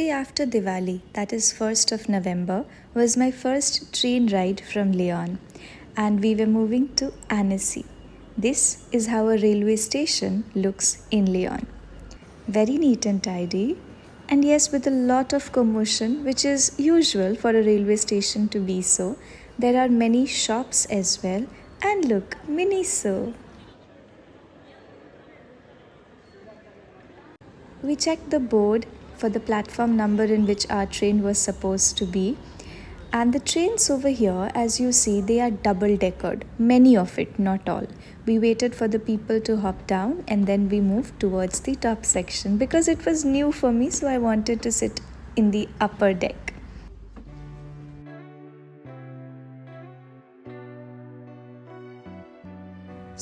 day after Diwali, that is 1st of November, was my first train ride from Lyon, and we were moving to Annecy. This is how a railway station looks in Lyon. Very neat and tidy, and yes, with a lot of commotion, which is usual for a railway station to be so. There are many shops as well, and look, Miniso. We checked the board for the platform number in which our train was supposed to be. And the trains over here, as you see, they are double deckered. Many of it, not all. We waited for the people to hop down and then we moved towards the top section because it was new for me, so I wanted to sit in the upper deck.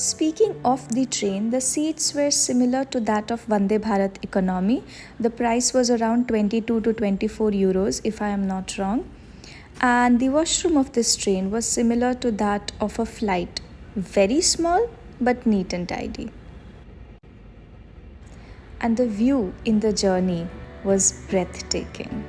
Speaking of the train, the seats were similar to that of Vande Bharat economy. The price was around 22 to 24 euros if I am not wrong. And the washroom of this train was similar to that of a flight. Very small but neat and tidy. And the view in the journey was breathtaking.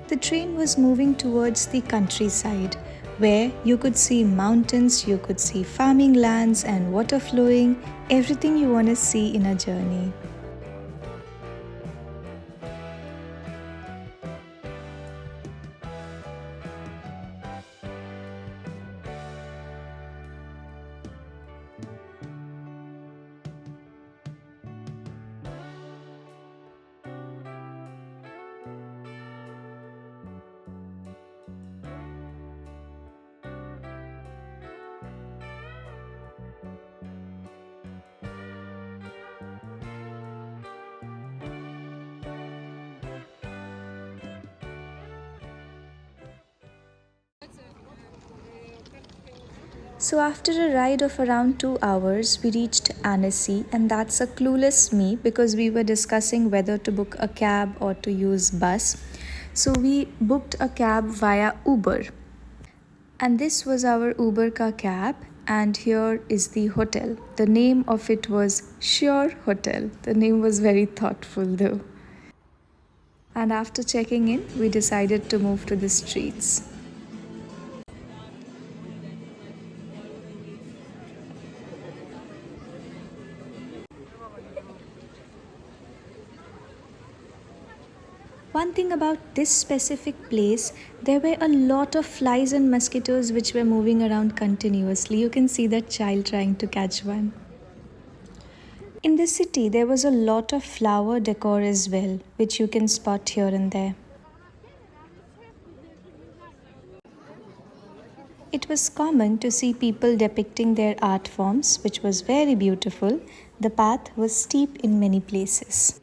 The train was moving towards the countryside where you could see mountains, you could see farming lands and water flowing, everything you want to see in a journey. So after a ride of around 2 hours, we reached Annecy, and that's a clueless me because we were discussing whether to book a cab or to use bus. So we booked a cab via Uber. And this was our Uber ka cab, and here is the hotel. The name of it was Sure Hotel. The name was very thoughtful though. And after checking in, we decided to move to the streets. One thing about this specific place, there were a lot of flies and mosquitoes which were moving around continuously. You can see that child trying to catch one. In the city, there was a lot of flower decor as well, which you can spot here and there. It was common to see people depicting their art forms, which was very beautiful. The path was steep in many places.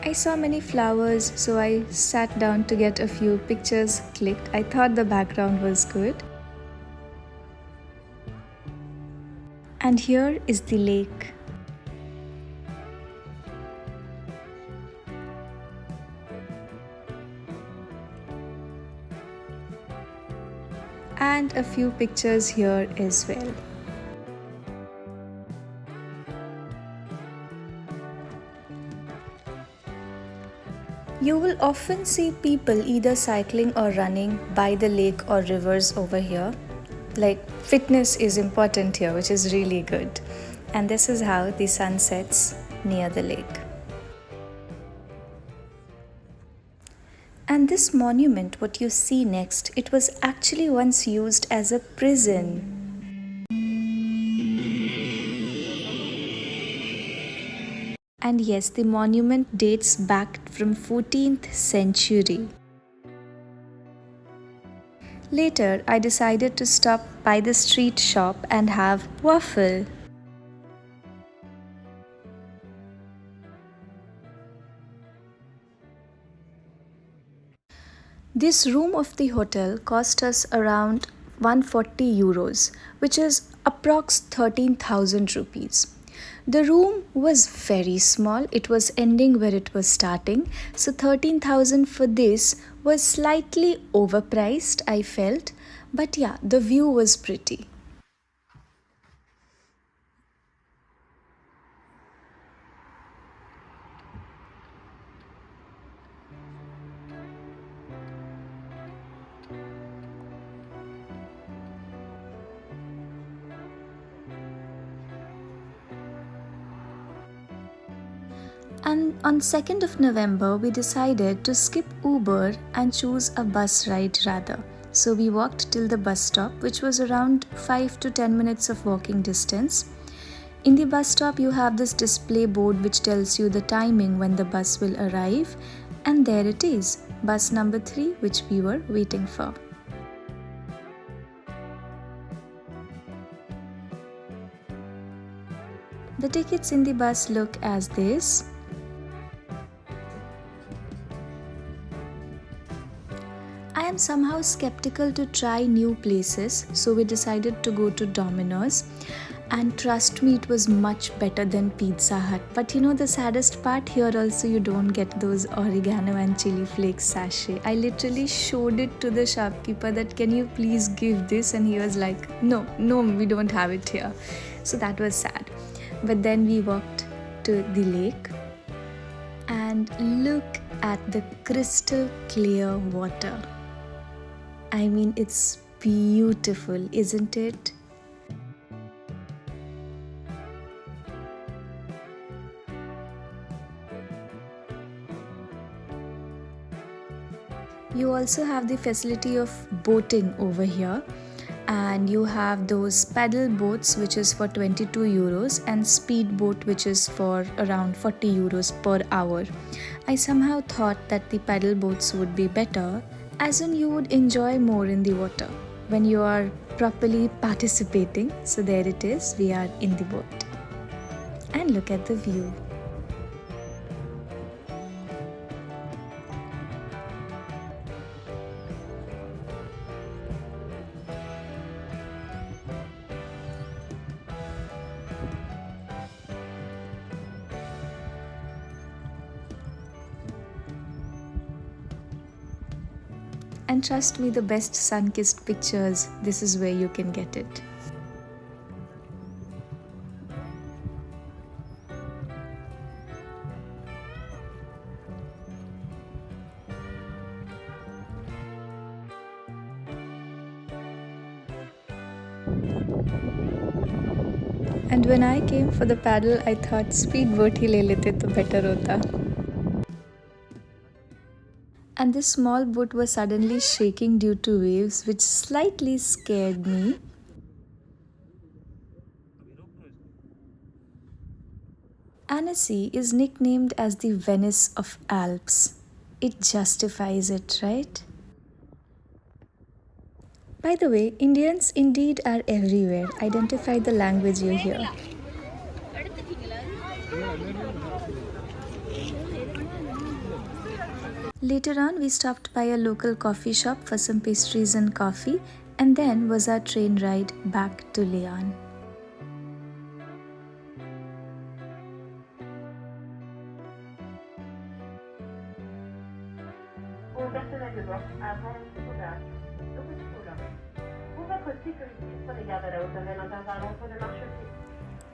I saw many flowers, so I sat down to get a few pictures clicked. I thought the background was good. And here is the lake. And a few pictures here as well. You will often see people either cycling or running by the lake or rivers over here. Like, fitness is important here, which is really good. And this is how the sun sets near the lake. And this monument, what you see next, it was actually once used as a prison. And yes, the monument dates back from 14th century. Later, I decided to stop by the street shop and have waffle. This room of the hotel cost us around 140 euros, which is approx 13,000 rupees. The room was very small, it was ending where it was starting, so 13,000 for this was slightly overpriced, I felt, but yeah, the view was pretty. And on 2nd of November, we decided to skip Uber and choose a bus ride rather. So we walked till the bus stop, which was around 5 to 10 minutes of walking distance. In the bus stop, you have this display board which tells you the timing when the bus will arrive, and there it is, bus number 3, which we were waiting for. The tickets in the bus look as this. I am somehow skeptical to try new places, so we decided to go to Domino's. And trust me, it was much better than Pizza Hut. But you know the saddest part, here also you don't get those oregano and chili flakes sachet. I literally showed it to the shopkeeper that can you please give this, and he was like, no, we don't have it here. So that was sad. But then we walked to the lake and look at the crystal clear water. I mean, it's beautiful, isn't it? You also have the facility of boating over here, and you have those paddle boats which is for 22 euros and speedboat which is for around 40 euros per hour. I somehow thought that the paddle boats would be better, as in you would enjoy more in the water when you are properly participating. So there it is, we are in the boat. And look at the view. And trust me, the best sun-kissed pictures, this is where you can get it. And when I came for the paddle, I thought speedboat ही ले लेते तो better होता. And this small boat was suddenly shaking due to waves, which slightly scared me. Annecy is nicknamed as the Venice of Alps. It justifies it, right? By the way, Indians indeed are everywhere. Identify the language you hear. Later on, we stopped by a local coffee shop for some pastries and coffee, and then was our train ride back to Lyon.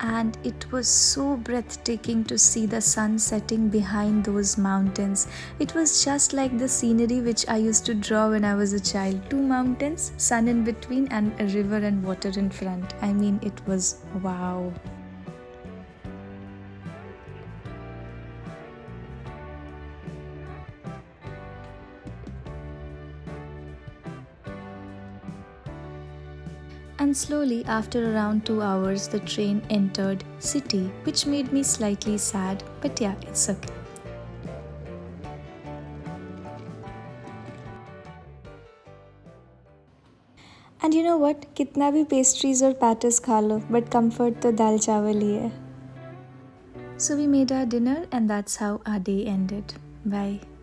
And it was so breathtaking to see the sun setting behind those mountains. It was just like the scenery which I used to draw when I was a child. 2 mountains, sun in between, and a river and water in front. I mean, it was wow. And slowly, after around 2 hours, the train entered city, which made me slightly sad, but yeah, it's okay. And you know what? कितना भी pastries और patties खा लो, but comfort तो दाल चावल ही है. So we made our dinner and that's how our day ended. Bye.